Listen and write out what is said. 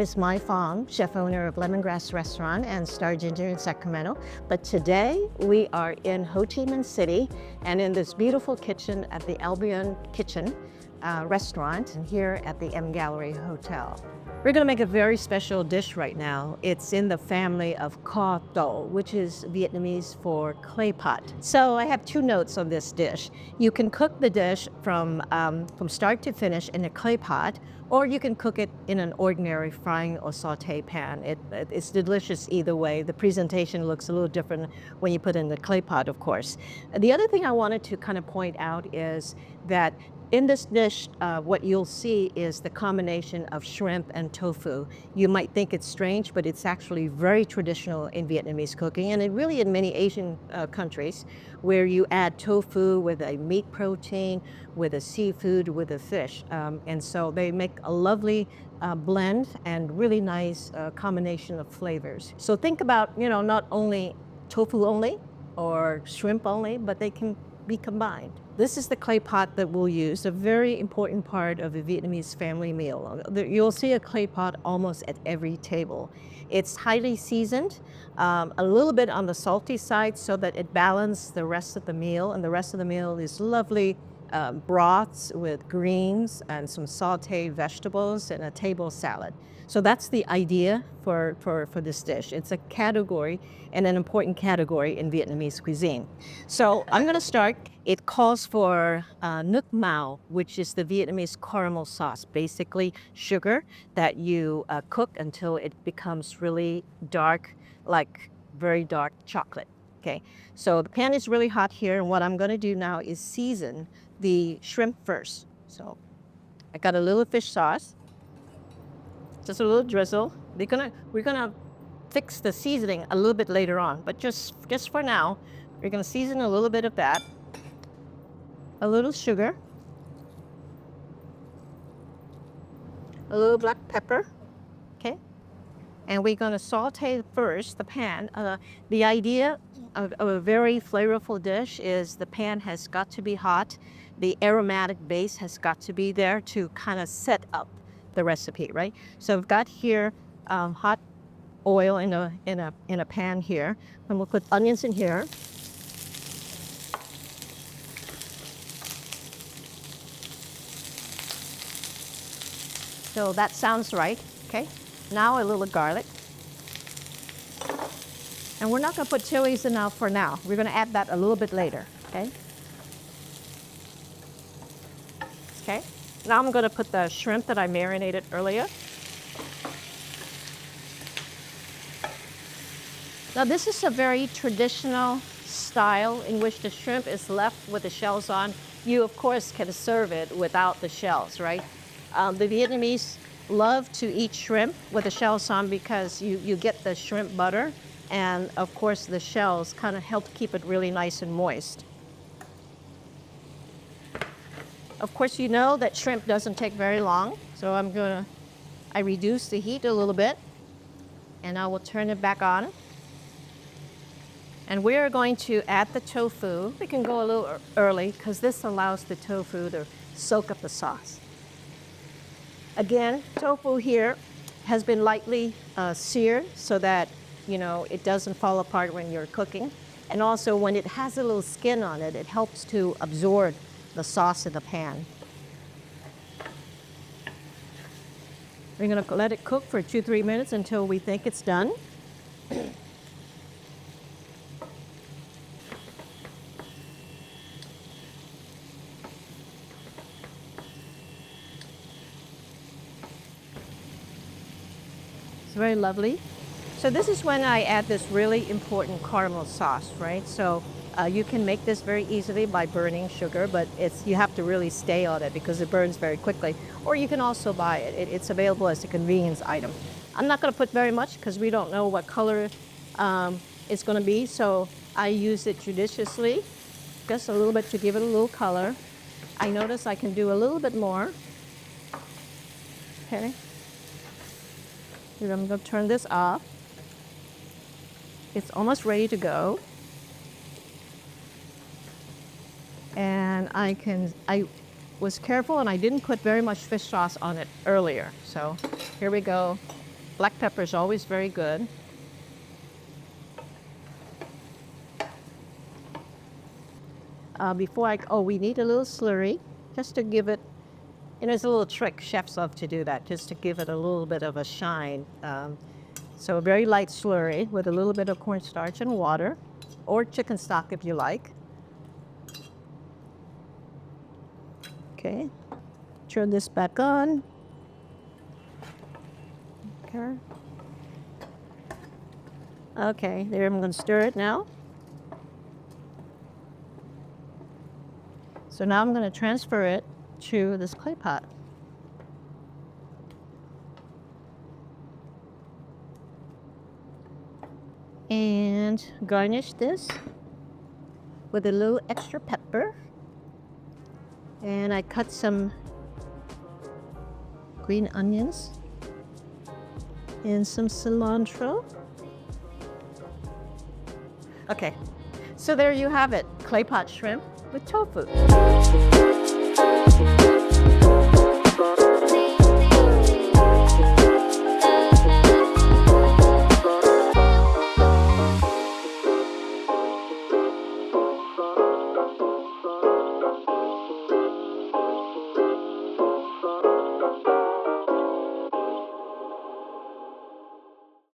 name is Mai Pham, chef owner of Lemongrass Restaurant and Star Ginger in Sacramento. But today we are in Ho Chi Minh City and in this beautiful kitchen at the Albion Kitchen restaurant here at the M Gallery Hotel. We're going to make a very special dish right now. It's in the family of kho to, which is Vietnamese for clay pot. So I have two notes on this dish. You can cook the dish from start to finish in a clay pot, or you can cook it in an ordinary frying or sauté pan. It's delicious either way. The presentation looks a little different when you put it in the clay pot, of course. The other thing I wanted to kind of point out is that in this dish, what you'll see is the combination of shrimp and tofu. You might think it's strange, but it's actually very traditional in Vietnamese cooking, and really in many Asian countries, where you add tofu with a meat protein, with a seafood, with a fish. And so they make a lovely blend and really nice combination of flavors. So think about, not only tofu only or shrimp only, but they can be combined. This is the clay pot that we'll use, a very important part of a Vietnamese family meal. You'll see a clay pot almost at every table. It's highly seasoned, a little bit on the salty side so that it balances the rest of the meal, and the rest of the meal is lovely broths with greens and some sauteed vegetables and a table salad. So that's the idea for this dish. It's a category and an important category in Vietnamese cuisine. So I'm going to start. It calls for nước màu, which is the Vietnamese caramel sauce, basically sugar that you cook until it becomes really dark, like very dark chocolate. Okay, so the pan is really hot here, and what I'm going to do now is season the shrimp first. So I got a little fish sauce, just a little drizzle. We're gonna fix the seasoning a little bit later on, but just for now, we're gonna season a little bit of that. A little sugar, a little black pepper, okay? And we're gonna saute first the pan. The idea of a very flavorful dish is the pan has got to be hot. The aromatic base has got to be there to kind of set up the recipe, right? So I've got here hot oil in a pan here, and we'll put onions in here. So that sounds right, okay? Now a little garlic. And we're not gonna put chilies in now for now. We're gonna add that a little bit later, okay? Okay, now I'm gonna put the shrimp that I marinated earlier. Now this is a very traditional style in which the shrimp is left with the shells on. You, of course, can serve it without the shells, right? The Vietnamese love to eat shrimp with the shells on because you get the shrimp butter, and of course the shells kind of help keep it really nice and moist. Of course, you know that shrimp doesn't take very long, so I reduce the heat a little bit, and I will turn it back on. And we are going to add the tofu. We can go a little early because this allows the tofu to soak up the sauce. Again, tofu here has been lightly seared so that it doesn't fall apart when you're cooking. And also when it has a little skin on it, it helps to absorb the sauce in the pan. We're going to let it cook for 2-3 minutes until we think it's done. It's very lovely. So this is when I add this really important caramel sauce, right? So you can make this very easily by burning sugar, but you have to really stay on it because it burns very quickly. Or you can also buy it. It's available as a convenience item. I'm not going to put very much because we don't know what color it's going to be, so I use it judiciously, just a little bit to give it a little color. I notice I can do a little bit more. Okay. I'm going to turn this off. It's almost ready to go. And I was careful and I didn't put very much fish sauce on it earlier. So here we go. Black pepper is always very good. We need a little slurry just to give it, it's a little trick. Chefs love to do that, just to give it a little bit of a shine. So a very light slurry with a little bit of cornstarch and water, or chicken stock if you like. Okay, turn this back on. Okay. Okay, there, I'm going to stir it now. So now I'm going to transfer it to this clay pot. And garnish this with a little extra pepper. And I cut some green onions and some cilantro. Okay, so there you have it, clay pot shrimp with tofu.